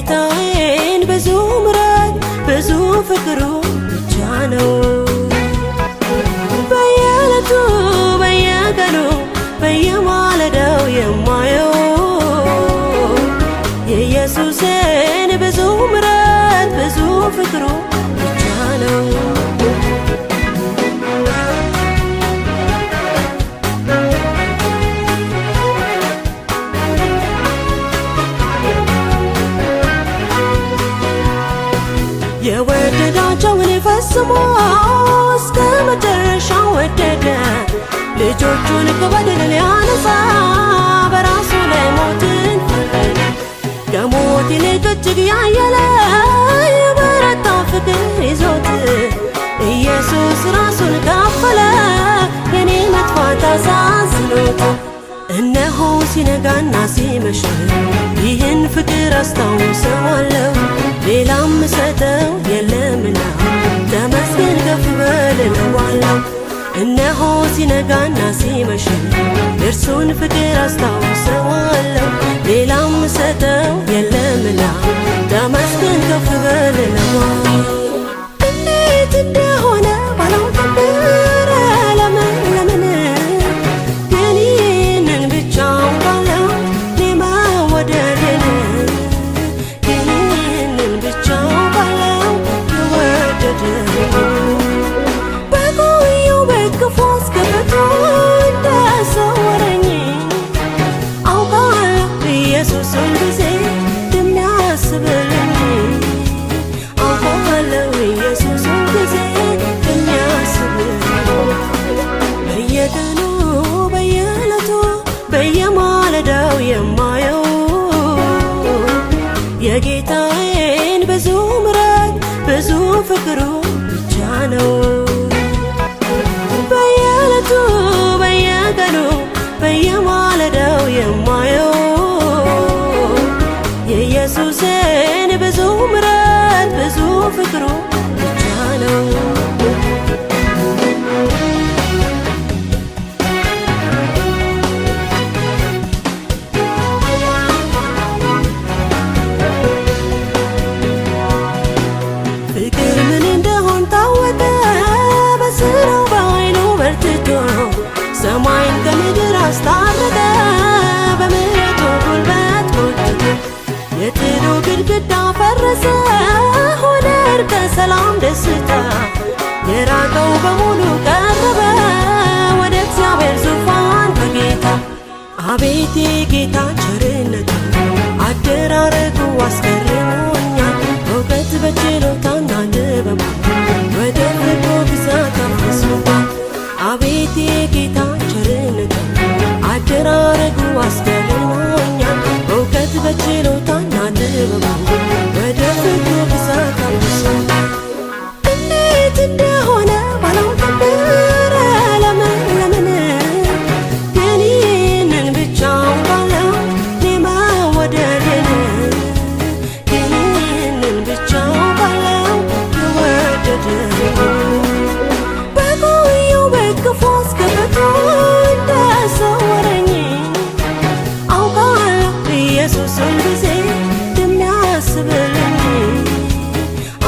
የጌታዬን ብዙ ምሕረት ብዙ ፍቅሩ ብቻ ነው። በየዕለቱ በየቀኑ በየማለዳው የማየው የኢየሱስን ብዙ ምሕረት ብዙ ፍቅሩ ብቻ ነው። የወደዳቸውን ፈጽሞ እስከ መጨረሻው ወደደ። ልጆቹን ከበደል ሊያነጻ በራሱ ላይ ሞትን ፈረደ። ከሞት ይልቅ እጅግ ያየለ የበረታ ፍቅር ይዞት ኢየሱስ ራሱን ከፈለ የኔ መጥፋት አሳዝኖት። እነሆ ሲነጋና ሲመሽ ይህን ፍቅር አስታውሰዋለሁ፣ ሌላም ምሰጠው የለምና ተመስገን ከፍ በል እለዋለሁ። እነሆ ሲነጋና ሲመሽ እርሱን ፍቅር አስታውሰዋለሁ፣ ሌላም ምሰጠው የለምና ተመስገን ከፍ በል እለዋለሁ። እንዴት እንደሆነ ባላውቅም ለምን ግን ይህንን ብቻ አውቃለሁ እኔ መወደድን በየማለዳው የማየው የጌታዬን ብዙ ምሕረት ብዙ ፍቅሩ ብቻ ነው። በየዕለቱ በየቀኑ በየማለዳው የማየው የኢየሱስን ብዙ ምሕረት ብዙ ፍቅሩ ብቻ ነው። ሰማይን ከምድር አስታረቀ በምሕረቱ ጉልበት ጎተተ። የጥሉ ግድግዳ ፈረሰ ሆነ እርቀ ሰላም ደስታ። የራቀው በሙሉ ቀረበ ወደ እግዚአብሔር ዙፋን በጌታ። አቤት የጌታ ቸርነቱ አደራረጉ አስገርሞኛል። እውቀት በችሎታና ጥበቡ ወደ ፍቅሩ ግዛት አፍስሶታል። አቤት የጌታ ቸርነቱ አደራረጉ አስገርሞኛል። እውቀት በችሎታና ጥበቡ ወደ ፍቅሩ ግዛት አፍስሶታል። እንዴት እንደሆነ ባላውቅም ለምን ግን ይህንን ብቻ አውቃለሁ እኔ መወደድን ግን ይህንን ብቻ አውቃለሁ የወደደን ኢየሱስን ጊዜ እንደሚያስብልኝ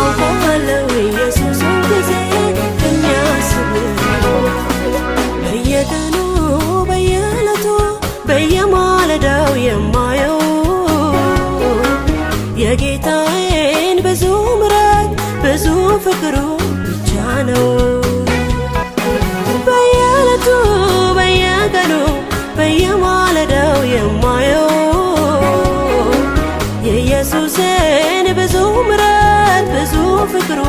አውቃለሁ። ኢየሱስን ጊዜ እንደሚያስብልኝ በየቀኑ በየዕለቱ በየማለዳው የማየው የጌታዬን ብዙ ምሕረት ብዙ ፍቅሩ ብቻ ነው። በየዕለቱ በየቀኑ በየማለዳው የማየው የኢየሱስን ብዙ ምሕረት ብዙ ፍቅሩ